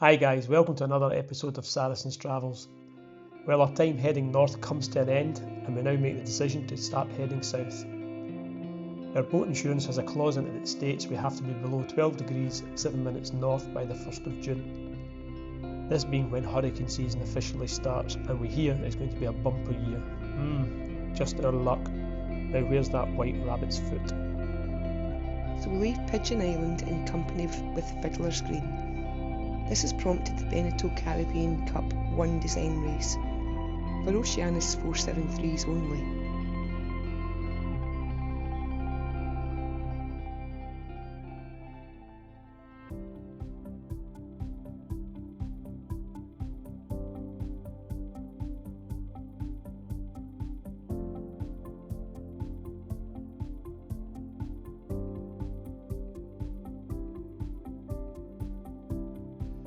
Hi guys, welcome to another episode of Saracen's Travels. Well, our time heading north comes to an end and we now make the decision to start heading south. Our boat insurance has a clause in it that states we have to be below 12 degrees 7 minutes north by the 1st of June. This being when hurricane season officially starts, and we hear it's going to be a bumper year. Just our luck. Now where's that white rabbit's foot? So we leave Pigeon Island in company with Fiddler's Green. This has prompted the Beneteau Caribbean Cup 1 design race for Oceanus 473s only.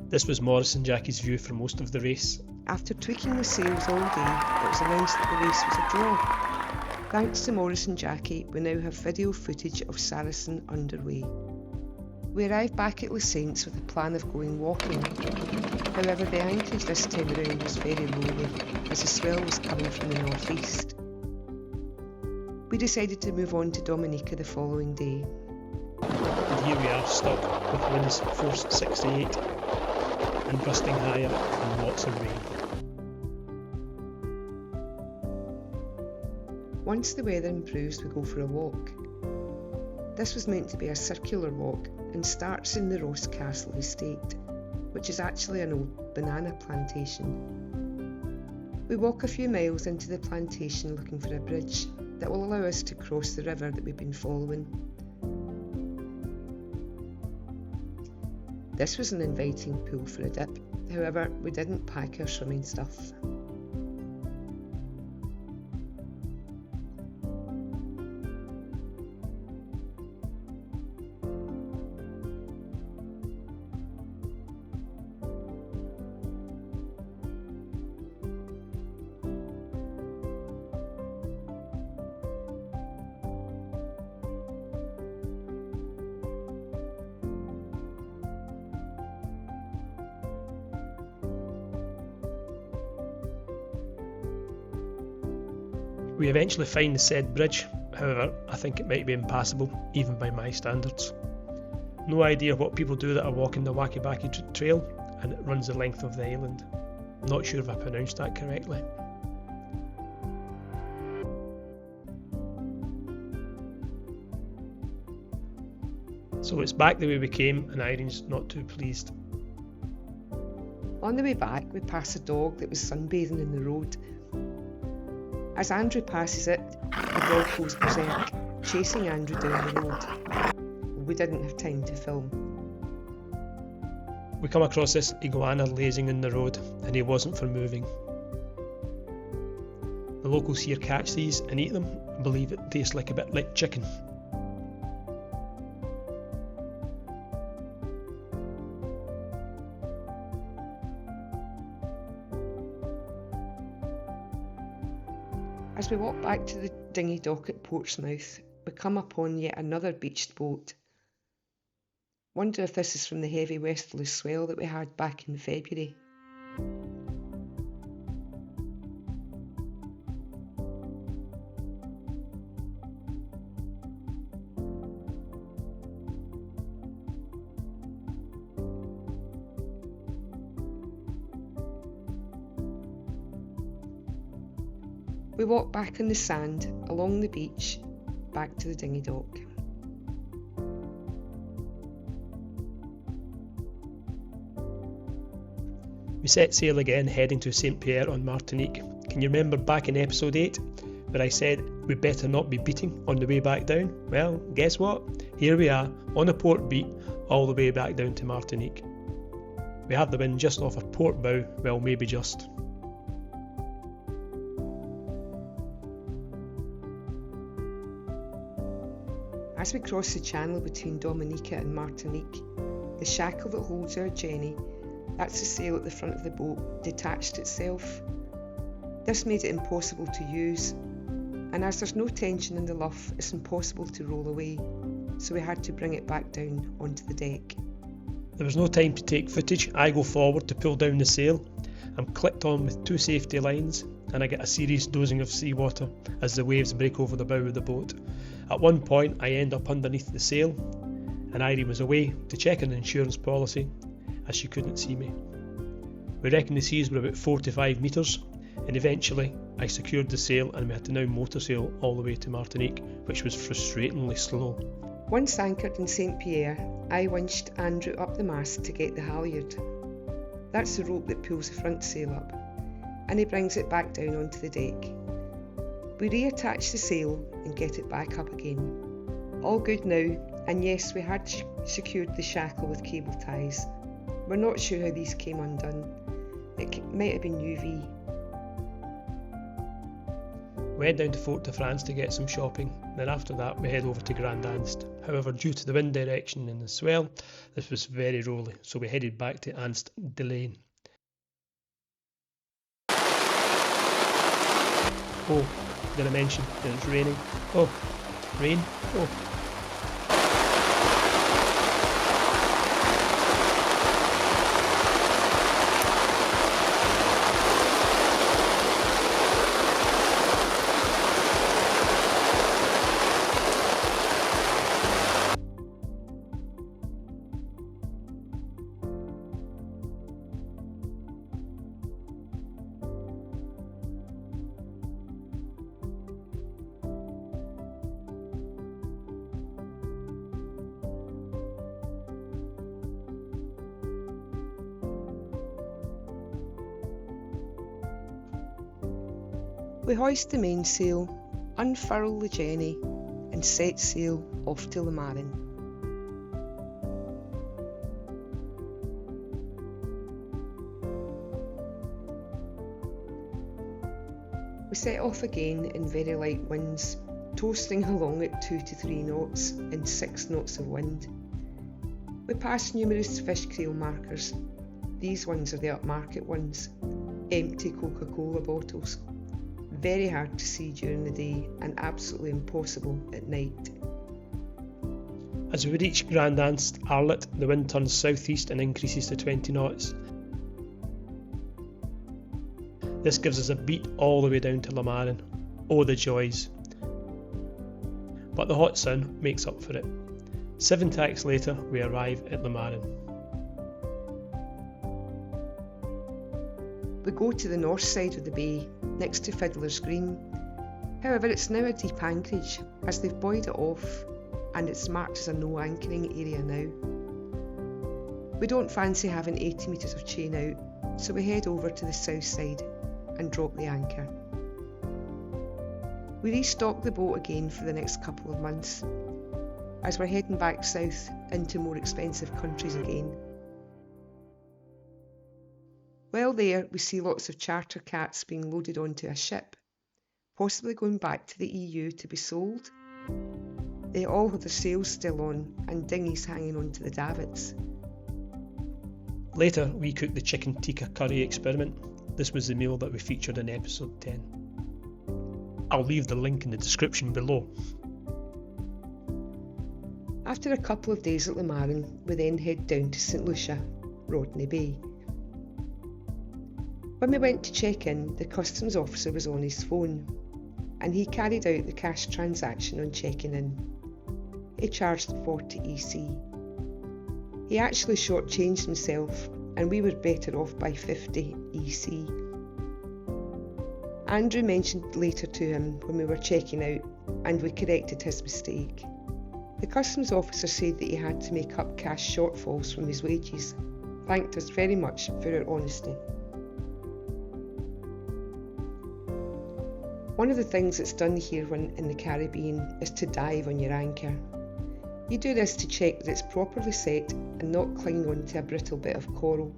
This was Morris and Jackie's view for most of the race. After tweaking the sails all day, it was announced that the race was a draw. Thanks to Morris and Jackie, we now have video footage of Saracen underway. We arrived back at Les Saintes with a plan of going walking. However, the anchorage this time around was very lowly, as the swell was coming from the northeast. We decided to move on to Dominica the following day. And here we are, stuck with winds force 68 and gusting higher and lots of rain. Once the weather improves, we go for a walk. This was meant to be a circular walk and starts in the Ross Castle estate, which is actually an old banana plantation. We walk a few miles into the plantation looking for a bridge that will allow us to cross the river that we've been following. This was an inviting pool for a dip, however we didn't pack our swimming stuff. We eventually find the said bridge, however I think it might be impassable, even by my standards. No idea what people do that are walking the Wakibaki Trail, and it runs the length of the island. Not sure if I pronounced that correctly. So it's back the way we came, and Irene's not too pleased. On the way back, we pass a dog that was sunbathing in the road. As Andrew passes it, the dog goes berserk, chasing Andrew down the road. We didn't have time to film. We come across this iguana lazing in the road, and he wasn't for moving. The locals here catch these and eat them and believe it tastes a bit like chicken. As we walk back to the dinghy dock at Portsmouth, we come upon yet another beached boat. Wonder if this is from the heavy westerly swell that we had back in February. We walk back on the sand, along the beach, back to the dinghy dock. We set sail again, heading to St Pierre on Martinique. Can you remember back in episode 8 where I said we'd better not be beating on the way back down? Well, guess what? Here we are, on a port beat, all the way back down to Martinique. We have the wind just off our port bow, well, maybe just. As we cross the channel between Dominica and Martinique, the shackle that holds our Jenny, that's the sail at the front of the boat, detached itself. This made it impossible to use, and as there's no tension in the luff, it's impossible to roll away, so we had to bring it back down onto the deck. There was no time to take footage. I go forward to pull down the sail. I'm clicked on with 2 safety lines and I get a serious dosing of seawater as the waves break over the bow of the boat. At one point I end up underneath the sail and Irene was away to check an insurance policy as she couldn't see me. We reckon the seas were about 4 to 5 metres and eventually I secured the sail and we had to now motor sail all the way to Martinique, which was frustratingly slow. Once anchored in St Pierre, I winched Andrew up the mast to get the halyard. That's the rope that pulls the front sail up, and he brings it back down onto the deck. We reattach the sail and get it back up again. All good now, and yes, we had secured the shackle with cable ties. We're not sure how these came undone. It might have been UV. We head down to Fort de France to get some shopping, then after that we head over to Grand Anse. However, due to the wind direction and the swell, this was very rolly, so we headed back to Anse de Lane. Oh, did I mention that it's raining? Oh, rain? Oh. We hoist the mainsail, unfurl the jenny, and set sail off to Le Marin. We set off again in very light winds, toasting along at 2 to 3 knots and 6 knots of wind. We pass numerous fish creel markers. These ones are the upmarket ones, empty Coca-Cola bottles. Very hard to see during the day and absolutely impossible at night. As we reach Grand Anse Arlet, the wind turns southeast and increases to 20 knots. This gives us a beat all the way down to Le Marin. Oh, the joys. But the hot sun makes up for it. 7 tacks later, we arrive at Le Marin. We go to the north side of the bay, next to Fiddler's Green. However, it's now a deep anchorage, as they've buoyed it off, and it's marked as a no anchoring area now. We don't fancy having 80 metres of chain out, so we head over to the south side and drop the anchor. We restock the boat again for the next couple of months, as we're heading back south into more expensive countries again. While there, we see lots of charter cats being loaded onto a ship, possibly going back to the EU to be sold. They all have their sails still on and dinghies hanging onto the davits. Later, we cook the chicken tikka curry experiment. This was the meal that we featured in episode 10. I'll leave the link in the description below. After a couple of days at Le Marin, we then head down to St Lucia, Rodney Bay. When we went to check in, the customs officer was on his phone, and he carried out the cash transaction on checking in. He charged 40 EC. He actually shortchanged himself, and we were better off by 50 EC. Andrew mentioned later to him when we were checking out, and we corrected his mistake. The customs officer said that he had to make up cash shortfalls from his wages. Thanked us very much for our honesty. One of the things that's done here when in the Caribbean is to dive on your anchor. You do this to check that it's properly set and not cling on to a brittle bit of coral.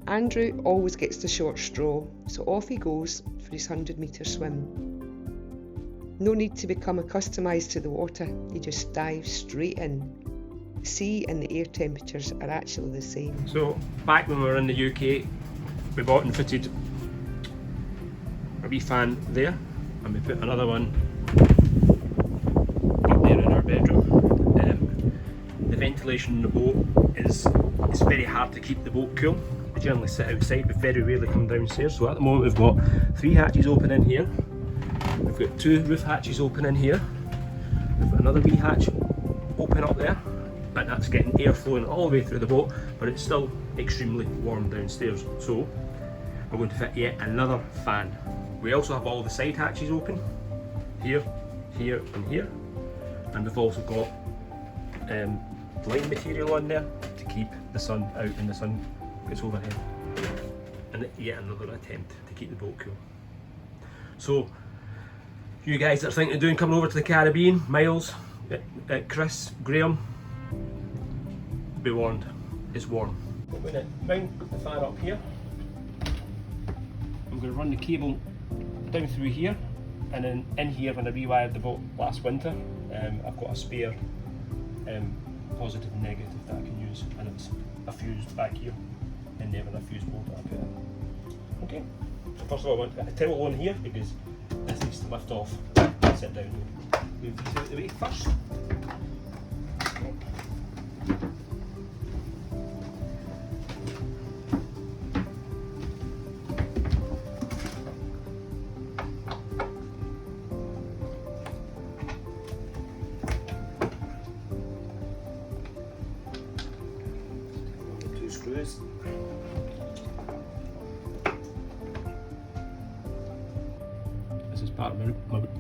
Andrew always gets the short straw, so off he goes for his 100-metre swim. No need to become accustomed to the water, you just dive straight in. The sea and the air temperatures are actually the same. So, back when we were in the UK, we bought and fitted a wee fan there, and we put another one up there in our bedroom. The ventilation in the boat is it's very hard to keep the boat cool. We generally sit outside, we very rarely come downstairs. So at the moment we've got 3 hatches open in here. We've got 2 roof hatches open in here. We've got another wee hatch open up there, and that's getting air flowing all the way through the boat, but it's still extremely warm downstairs. So we're going to fit yet another fan. We also have all the side hatches open, here, here and here, and we've also got blind material on there to keep the sun out when the sun gets overhead, and yet another attempt to keep the boat cool. So you guys that are thinking of coming over to the Caribbean, Miles, Chris, Graham, be warned, it's warm. I'm going to mount the fan up here. I'm going to run the cable down through here, and then in here when I rewired the boat last winter, I've got a spare positive and negative that I can use, and it's a fuse back here in there with a fuse bolt that I put in. Okay, so first of all I want to get a towel on here because this needs to lift off and sit down. Move these out of the way first. Screws. This is part of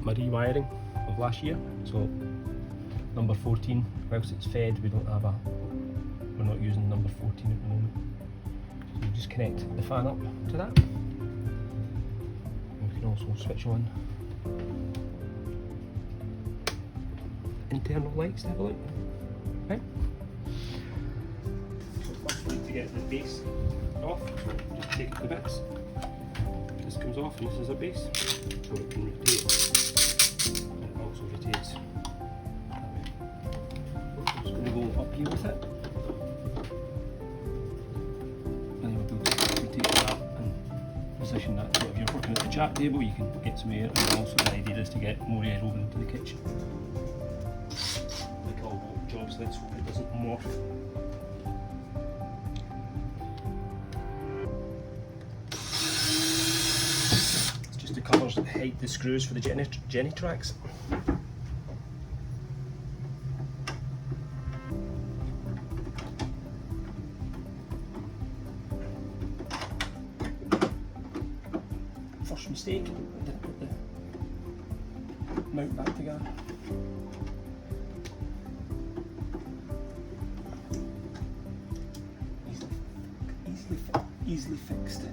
my rewiring of last year. So number 14, whilst it's fed, we're not using number 14 at the moment. So you just connect the fan up to that. And we can also switch on internal lights to have a look. Right. To get the base off, just take it to bits. This comes off and this is a base, so it can rotate, and it also rotates that way. I'm just going to go up here with it, and then we'll be able to rotate that and position that. So if you're working at the chat table, you can get some air, and also the idea is to get more air over into the kitchen. Like all boat jobs, let's hope it doesn't morph. The covers that hide the screws for the Jenny tracks. First mistake, I didn't put the mount back together. Easily fixed.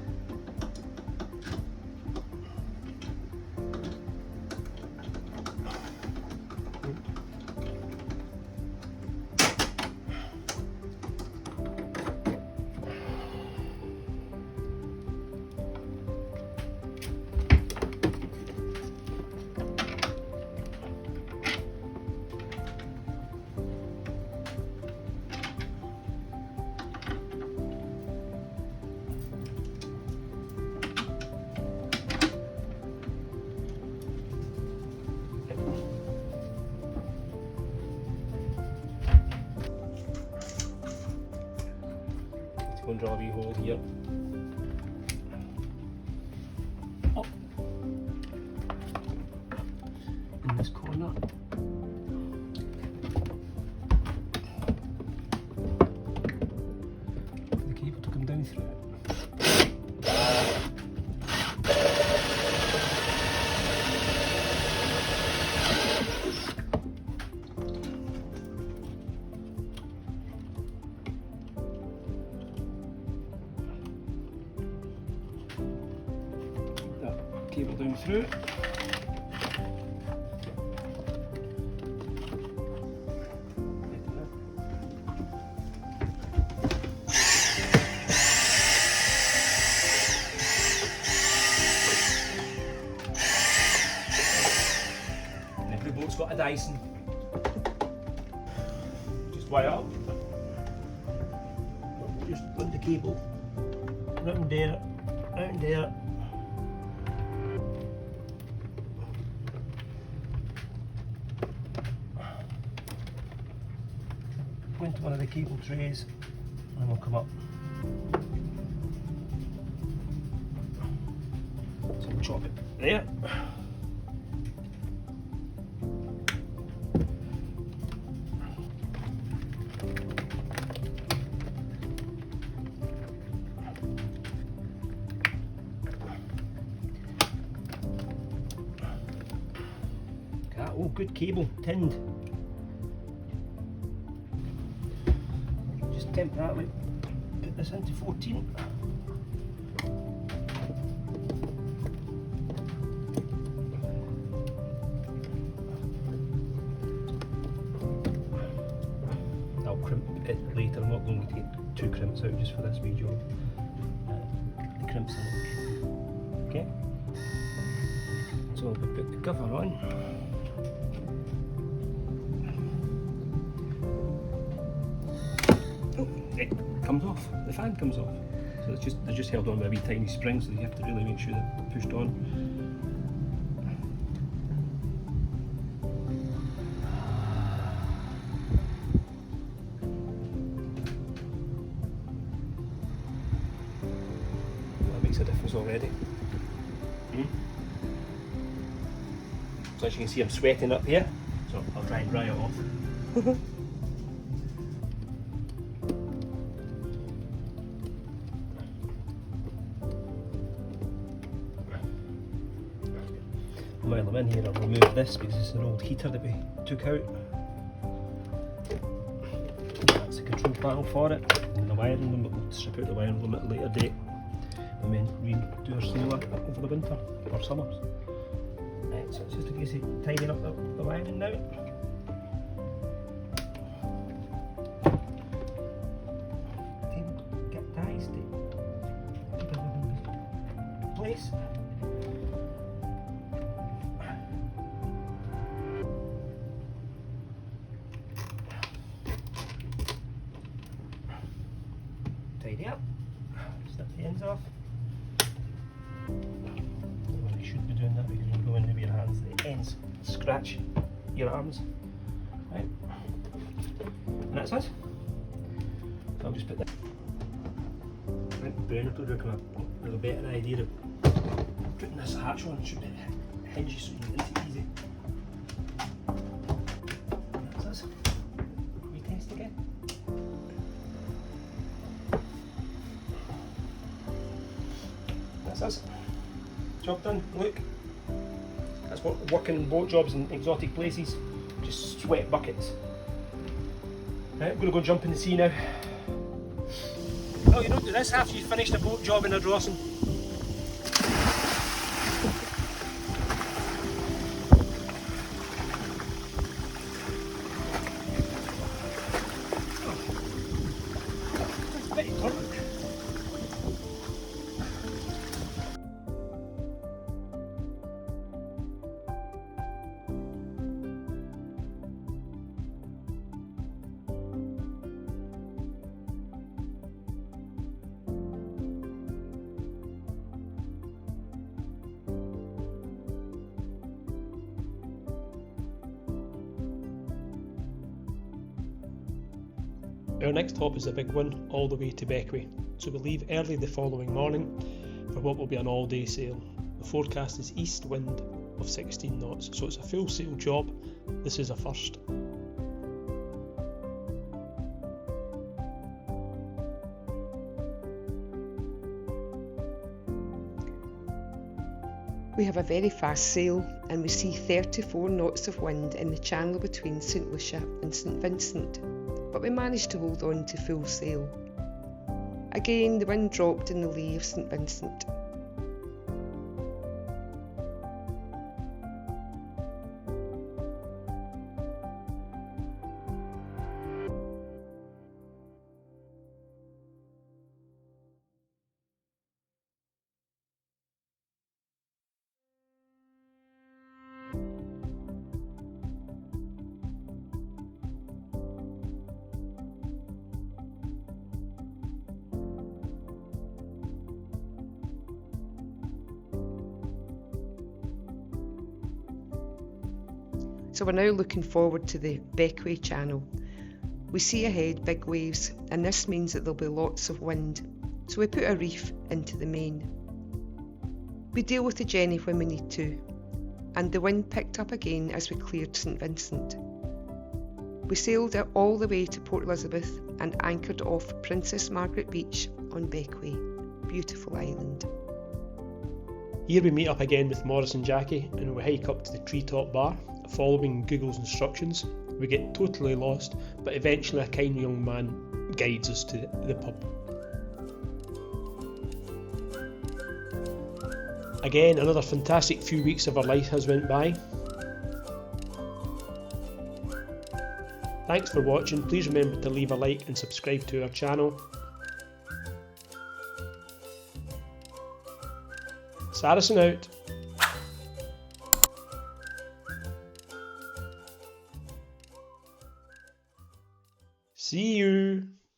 Go and draw a wee hole here. Up in this corner. For the cable to come down through it. Cable down through. And every boat's got a Dyson. Just wire up. Just put the cable out and there, out and there. go into one of the cable trays and we'll come up. So we'll chop it there. Oh, good cable, tinned. Just temporarily put this into 14. I'll crimp it later. I'm not going to take 2 crimps out just for this wee job. The crimps in it. Okay. So we put the cover on. It comes off, the fan comes off. So they're just held on by a wee tiny spring, so you have to really make sure they're pushed on. That makes a difference already. So as you can see, I'm sweating up here, so I'll try and dry it off. While I'm in here, I'll remove this because it's an old heater that we took out. That's the control panel for it, and the wiring limit. We'll strip out the wiring limit at a later date and then redo our solar over the winter or summers. Right, so it's just a case of tidying up the wiring now. Get ties to keep everything in place. Tidy up, snip the ends off. You should be doing that because you go in with your hands, the ends scratch your arms. Right, and that's us. So I'll just put that. Right, Ben, I told you I have a better idea of putting this hatch on. It should be hingy so you can get into it easy. That's us. Retest again. That's us. Job done. Look. That's what working boat jobs in exotic places. Just sweat buckets. Right, I'm going to go jump in the sea now. Oh, you don't do this after you've finished a boat job in a Ardrossan. It's very turbid. Our next hop is a big one, all the way to Beckwith, so we leave early the following morning for what will be an all-day sail. The forecast is east wind of 16 knots, so it's a full sail job. This is a first. We have a very fast sail and we see 34 knots of wind in the channel between St Lucia and St Vincent, but we managed to hold on to full sail. Again, the wind dropped in the lee of St Vincent. So we're now looking forward to the Beckwith channel. We see ahead big waves, and this means that there'll be lots of wind, so we put a reef into the main. We deal with the Jenny when we need to, and the wind picked up again as we cleared St Vincent. We sailed all the way to Port Elizabeth and anchored off Princess Margaret Beach on Beckway. Beautiful island. Here we meet up again with Maurice and Jackie, and we hike up to the treetop bar. Following Google's instructions, we get totally lost, but eventually a kind young man guides us to the pub. Again, another fantastic few weeks of our life has went by. Thanks for watching. Please remember to leave a like and subscribe to our channel. Saracen out. See you.